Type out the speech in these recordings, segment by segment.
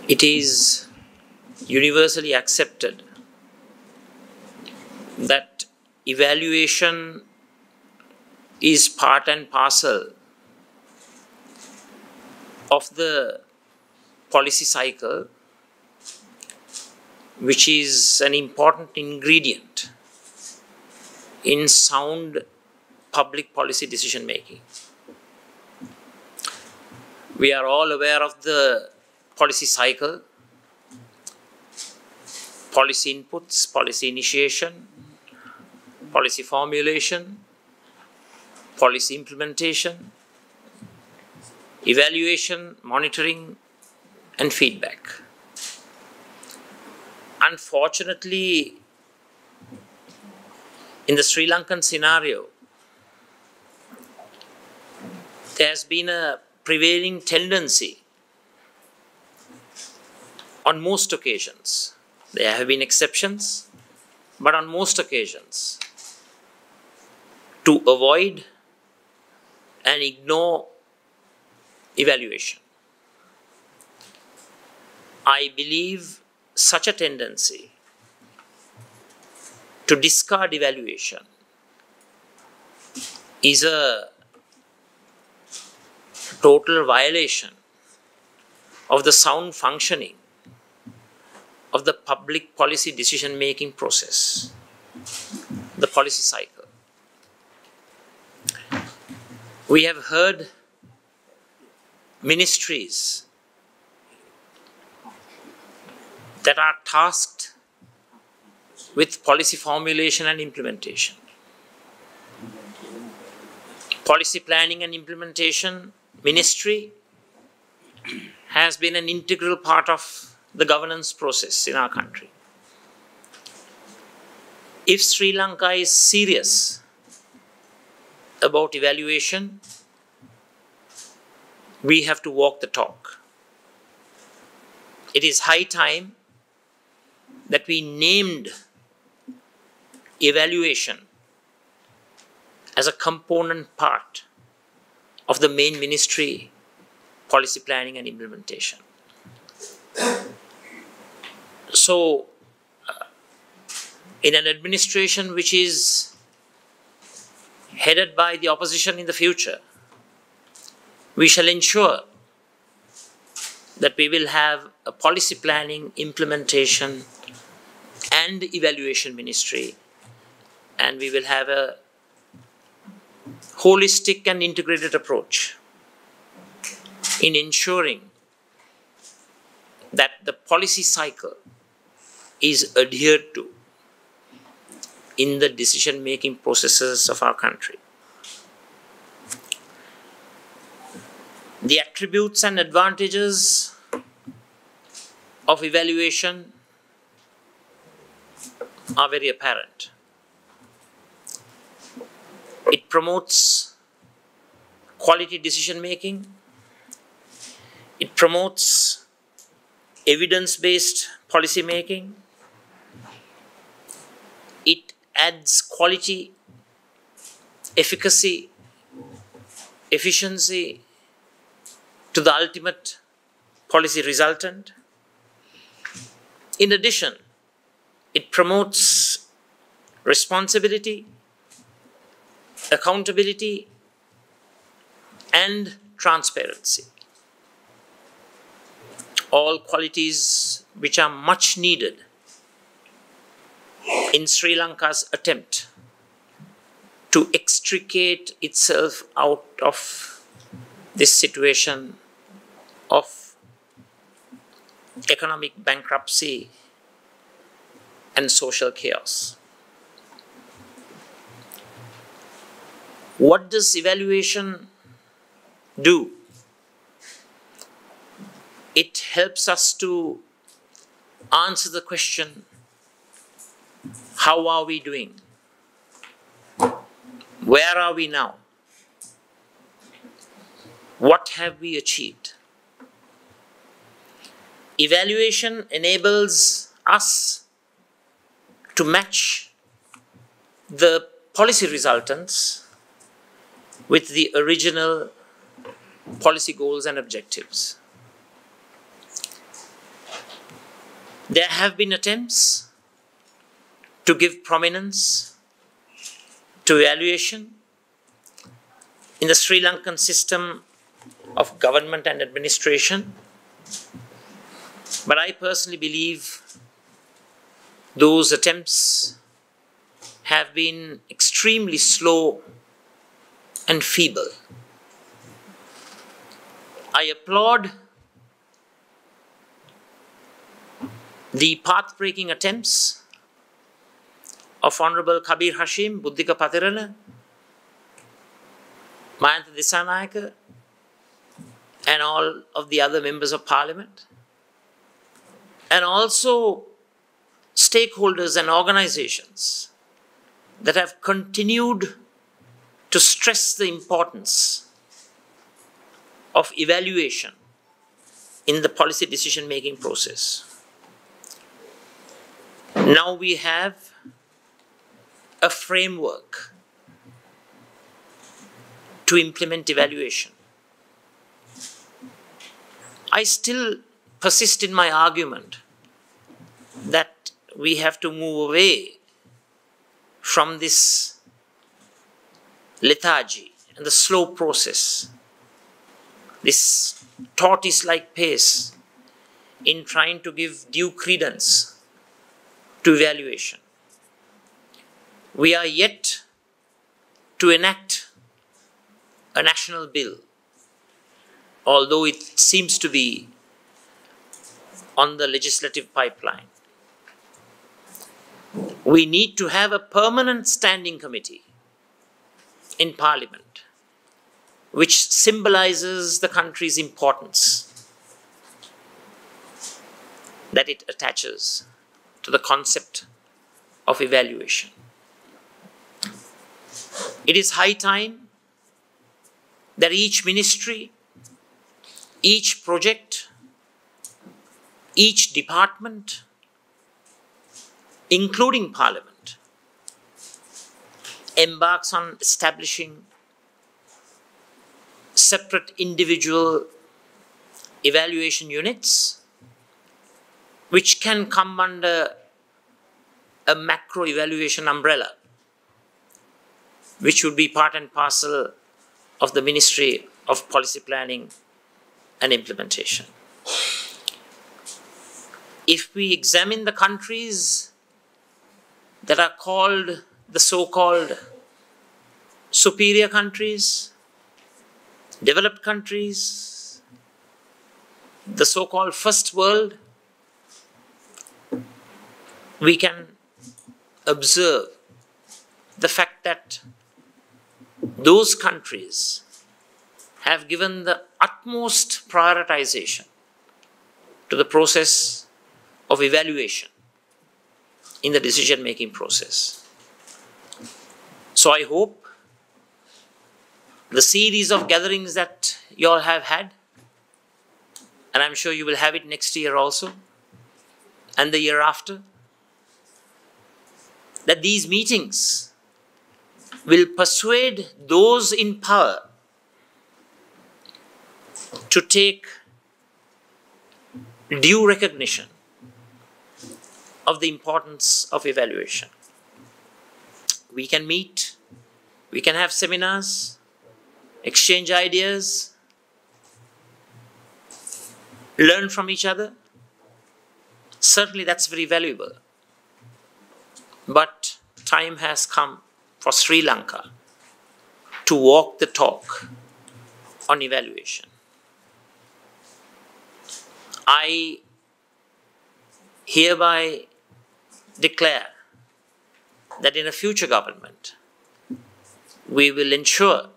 It is universally accepted that evaluation is part and parcel of the policy cycle, which is an important ingredient in sound public policy decision making. We are all aware of the policy cycle: policy inputs, policy initiation, policy formulation, policy implementation, evaluation, monitoring, and feedback. Unfortunately, in the Sri Lankan scenario, there has been a prevailing tendency on most occasions. There have been exceptions, but on most occasions, to avoid and ignore evaluation. I believe such a tendency to discard evaluation is a total violation of the sound functioning of the public policy decision making process, the policy cycle. We have heard ministries that are tasked with policy formulation and implementation. Policy planning and implementation ministry has been an integral part of the governance process in our country. If Sri Lanka is serious about evaluation, we have to walk the talk. It is high time that we named evaluation as a component part of the main ministry policy planning and implementation. So, in an administration which is headed by the opposition in the future, we shall ensure that we will have a policy planning, implementation, and evaluation ministry, and we will have a holistic and integrated approach in ensuring that the policy cycle is adhered to in the decision-making processes of our country. The attributes and advantages of evaluation are very apparent. It promotes quality decision-making. It promotes evidence-based policy making. It adds quality, efficacy, efficiency to the ultimate policy resultant. In addition, it promotes responsibility, accountability, and transparency. All qualities which are much needed in Sri Lanka's attempt to extricate itself out of this situation of economic bankruptcy and social chaos. What does evaluation do? It helps us to answer the question, how are we doing? Where are we now? What have we achieved? Evaluation enables us to match the policy resultants with the original policy goals and objectives. There have been attempts to give prominence to evaluation in the Sri Lankan system of government and administration, but I personally believe those attempts have been extremely slow and feeble. I applaud the path-breaking attempts of Honourable Kabir Hashim, Buddhika Pathirana, Mayantha Disanayaka, and all of the other members of Parliament, and also stakeholders and organizations that have continued to stress the importance of evaluation in the policy decision-making process. Now we have a framework to implement evaluation. I still persist in my argument that we have to move away from this lethargy and the slow process, this tortoise-like pace in trying to give due credence to evaluation. We are yet to enact a national bill, although it seems to be on the legislative pipeline. We need to have a permanent standing committee in Parliament which symbolizes the country's importance that it attaches to the concept of evaluation. It is high time that each ministry, each project, each department, including Parliament, embarks on establishing separate individual evaluation units which can come under a macro evaluation umbrella, which would be part and parcel of the Ministry of Policy Planning and Implementation. If we examine the countries that are called the so-called superior countries, developed countries, the so-called first world, we can observe the fact that those countries have given the utmost prioritization to the process of evaluation in the decision-making process. So I hope the series of gatherings that you all have had, and I'm sure you will have it next year also, and the year after, that these meetings will persuade those in power to take due recognition of the importance of evaluation. We can meet, we can have seminars, exchange ideas, learn from each other. Certainly that's very valuable. But time has come for Sri Lanka to walk the talk on evaluation. I hereby declare that in a future government, we will ensure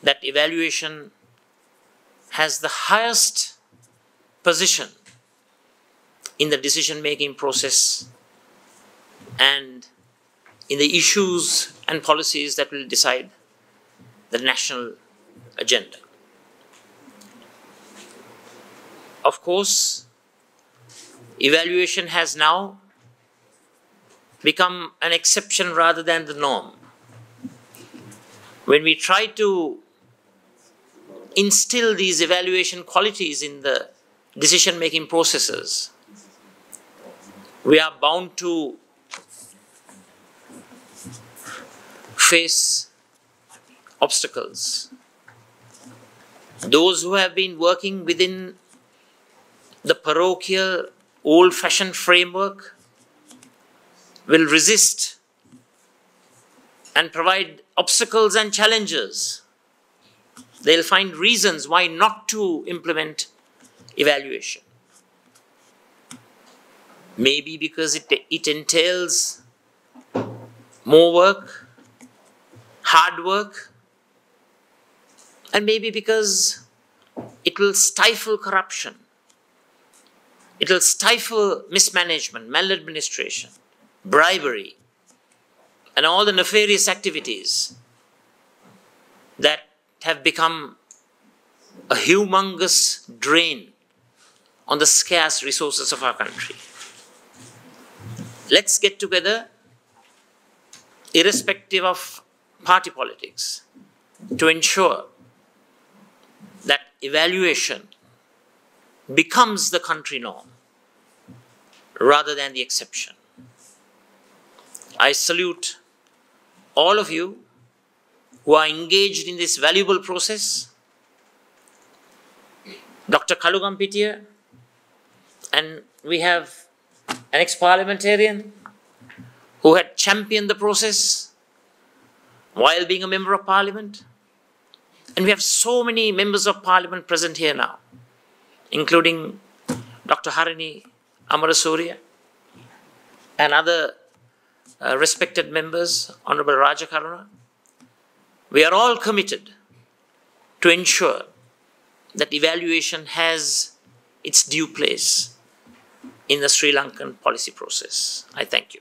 that evaluation has the highest position in the decision-making process and in the issues and policies that will decide the national agenda. Of course, evaluation has now become an exception rather than the norm. When we try to instill these evaluation qualities in the decision-making processes, we are bound to face obstacles. Those who have been working within the parochial, old-fashioned framework will resist and provide obstacles and challenges. They'll find reasons why not to implement evaluation. Maybe because it entails more work, hard work, and maybe because it will stifle corruption. It will stifle mismanagement, maladministration, bribery, and all the nefarious activities that have become a humongous drain on the scarce resources of our country. Let's get together, irrespective of party politics, to ensure that evaluation becomes the country norm rather than the exception. I salute all of you who are engaged in this valuable process. Dr. Kalugampitiya, and we have an ex-parliamentarian who had championed the process while being a member of parliament. And we have so many members of parliament present here now, including Dr. Harini Amarasuriya and other respected members, Honorable Rajakaruna. We are all committed to ensure that evaluation has its due place in the Sri Lankan policy process. I thank you.